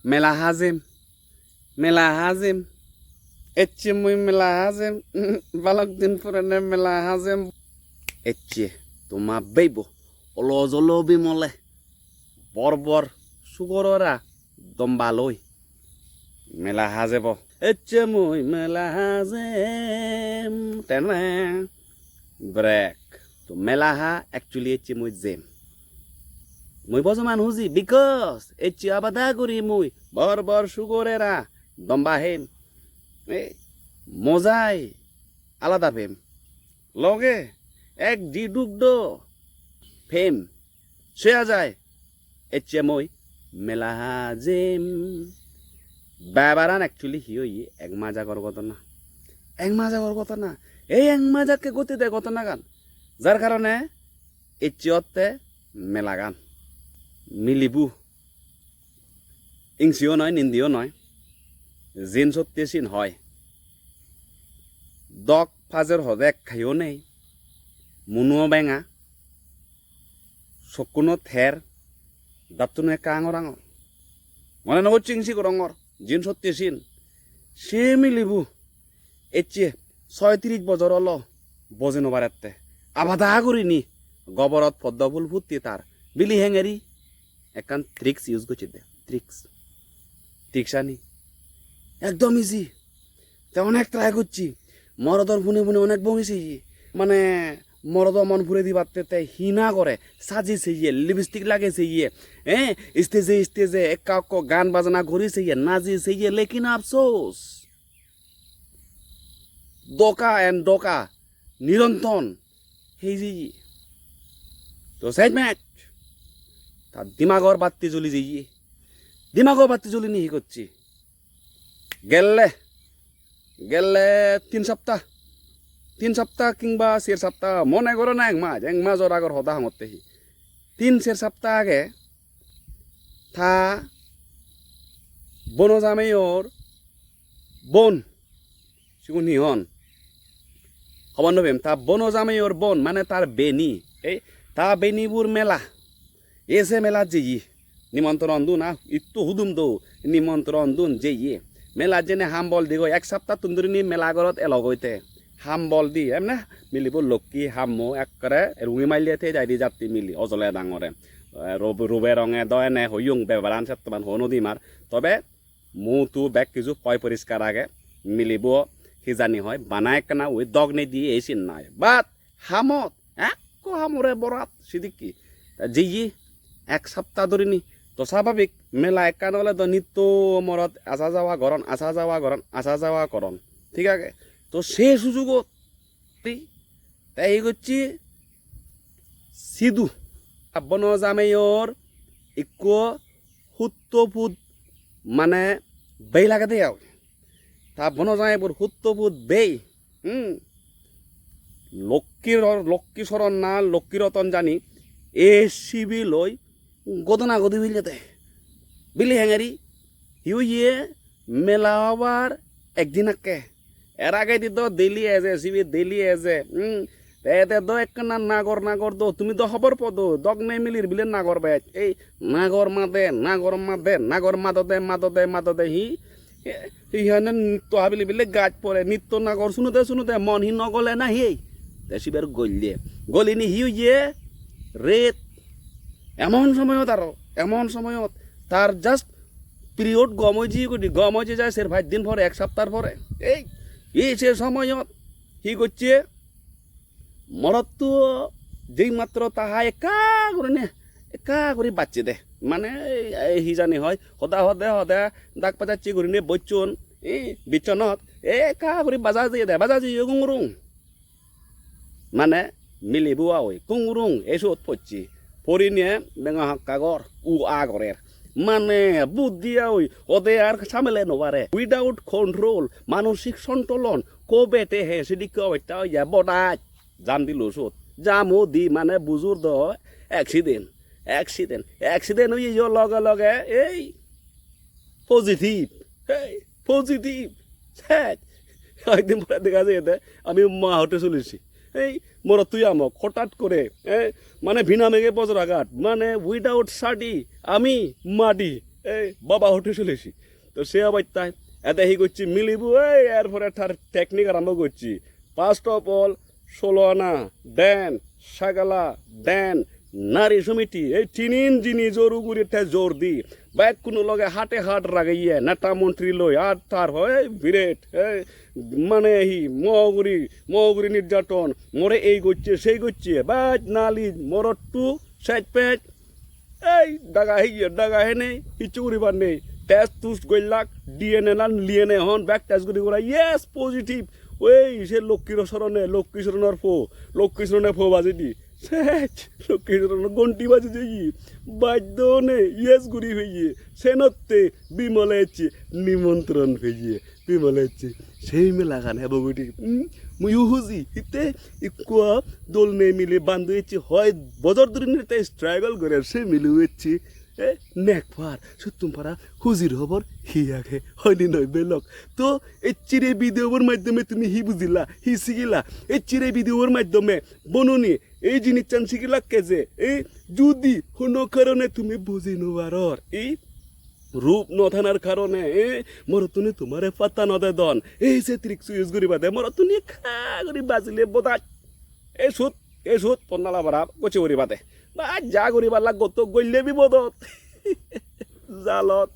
মেলা হাজিম এচ্ছে মুই মেলা হাজিম বালক দিন পুরানে মেলা হাজিম এচ্ছে তোমা বেইব অলজল বিমলে বর সুগররা দম্বালই মেলা হাজেব এচ্ছে মুই মেলা হাজেম টেনে ব্রেক তো মেলা হা অ্যাকচুয়ালি এচ্ছে মুই জেম মুই বজমান হুজি বিকজ এচ্ছে আবাদা করি মুই বর সুগরেরা দম্বা হেম মজাই আলাদা ফেম লগে এক ডিডুকড ফেম শেয়া যায় এচ্ছে মই মেলা হাজেম ব্যাবারান অ্যাকচুয়ালি হিও এক মাজাগর ঘটনা এই এক মাজাকে গতি দেয় ঘটনা গান যার কারণে এচ্ছে মেলা গান মিলিবু ইংসিও নয় নিন্দিও নয় জিন সত্যি সিন হয় দক ফাজের হদে খাইও নেই মুনুও বেঙা চকুনো থের দাঁতনো একা আঙর মনে নগর চিংসি রঙর জিন সত্যি সিন সে মিলিবু এচিয়ে 36 বছর হল বজে নবারেতে আবাদা করিনি গবরত পদ্মফুল ফুটি তার বিলি হেঙেরি একান ট্রিক্স ইউজ করছি দে ট্রিক্স আনি একদম ইজি তে অনেক ট্রাই করছি মরদর ফুনে অনেক বমিছি মানে মরদ মন ফুরে দিবাতে হিনা করে সাজিছে লিপস্টিক লাগেছে স্টেজে একা গান বাজনা করেছে নাচিছে লেকিন আফসোস ডকা নিরন্তন সেই তো সাইড ম্যাচ তার দিমাগর বাত্তি জ্বলি নিহি করছি গেলে 3 সপ্তাহ কিংবা 4 সপ্তাহ মনে করো না এক মাসর আগর হদা হামতে 3-4 সপ্তাহ আগে থা বনজামেয়র বন সিগুন হিহন খবর নবেম তা বনজামেয়র বন মানে তার বেনি তা বেনিবুর মেলা এসে মেলা যে নিমন্ত্রণ দু না ইত্তু হুদুম দো নিমন্ত্রণ দুন যে মেলা যেনে হাম বল দিগ 1 সপ্তাহ তুন্দুরি নি মেলা ঘরত এলগইতে হাম বল দি এমনে মিলিব লক্কি হামো একরে রুঙি মাইলিয়াতে যাই যাত্রী মিলি অজলে ডাঙরে রুবে রঙে দয়নে হইয়ুং বেবারান সেতমান হনদি মার তবে মুতু ব্যাগ কিছু পয় পরিষ্কার আগে মিলিব হিজানি হয় বানায় কেনা ওই দগ্নে দিয়ে এসিন নাই বাট হামত একো হামরে বরাত সিদিকি জি 1 সপ্তাহ ধরিনি তো স্বাভাবিক মেলা একান হলে তো নিত্য মরত আসা যাওয়া করন ঠিক আছে তো সে সুযোগত তাই করছি সিধু বনজামেয়র ইকু হুত্তপুত মানে বেই লাগাতে যাও তা বনজামেয়র হুত্তপুত বেই লক্ষ্মী শরণ না লক্ষ্মী রতন জানি এ শিবি লই গদনা গদি বিলি হেঙারি হিউয়ে মেলা হবার একদিন আকে এর আগে দিত দিল্লি এজে শিবি দিল্লি এজে এতে দ একখানা নাগর দো তুমি তো খবর পদো দগ নে মিলির বিলে নাগর বেচ এই নাগর মাদে হি হিহানে নৃত্য হাবিলি বিলে গাছ পরে নৃত্য নাগর শুনুতে মন হি নগলে না হি শিবের গলিনি হিউয়ে রেত এমন সময়ত তার জাস্ট পিরিয়ড গম হয়ে যায় সের 5 দিন পরে 1 সপ্তাহ পরে এই সে সময়ত হি করছে মরত তো যেই মাত্র তাহা একা করে বাচ্চে দে মানে হি জানি হয় সদা দাগ পাচাচ্ছি করে নে বচ্চন বিচনত একা করে বাজা দিয়ে গুংরুং মানে মিলিবুয়া ওই কুংরুং এসব পড়ছি পরি নিয়ে বেঙা কাগর আগরের মানে বুদ্ধিয়া ওই ওদে আর সামেলে নবারে উইদাউট কন্ট্রোল মানসিক সন্তুলন বেটে হে সেদিকে ওইটা বদাজ জান দিল সুত জামো দি মানে বুজুর দ অ্যাক্সিডেন্ট হয়ে লগে এই পজিটিভ একদিন পরে দেখা যায় আমি মা হতে চলেছি এই মোর তুই আমক হঠাৎ করে মানে ভিনা মেঘে বজ্রাঘাত মানে উইদাউট শাড়ি আমি মাটি এই বাবা হোটে চলেছি তো সে আবার তাই এতে হি করছি মিলিবু এই এরপরে তার টেকনিক আরম্ভ করছি ফার্স্ট অফ অল 16 আনা দেন সাগালা দেন নারী সমিতি এই তিনিন জিনিস জোরু গুড়িতে জোর দি বাইক কোনো লগে হাটে হাট রাগাইয়ে নেতা মন্ত্রী লই আর তার হয় বিরেট মানে হি মহগুড়ি নির্যাতন মরে এই করছে সেই করছে বাইক নালি মরট্টু সাইড প্যাচ এই ডাগা হেনে কিছু করিবার নেই টেস্ট টুস্ট গইলাক ডিএনএ না লিএনএ হন ব্যাক টেস্ট করা ইয়েস পজিটিভ ওই সে লক্ষ্মীচরণের ফো বাজে দি লক্ষ্মীচরণের গন্টি বাজে যাই বাদ্য নে ইয়েস ঘুরি হইয়ে সে নত্তে বিমলে এসছে নিমন্ত্রণ হইয়ে বিমলে এসছে সেই মেলা খান হ্যাঁ বগুটি মুই হুজি ইতে ইকু দোল নে মিলে বান্ধ হয়েছে হয় বজর দূরে তাই স্ট্রাগল করে সে মিলে হচ্ছে নেকফার সত্যম পারা হুজির খবর হি আগে হয়নি নয় বেলক তো এই চিরে ভিডিওর মাধ্যমে তুমি হি বুঝিলা হি শিখিলা এই চিরে ভিডিওর মাধ্যমে বনুনি এই জিনিস চান শিখিলা কেজে এই যদি কোনো কারণে তুমি বুঝি নোয়ারর এই রূপ নথানার কারণে মরতুনি তোমারে পাত্তা নদে দন এই যে ট্রিক্স ইউজ করিবা দে মরতুনি খা করি বাজিলে বোধা এই সুত পন্নালা বাড়া কচি করিবা দে বা যা করিবার লাগ তো গইলে বিপদত জালত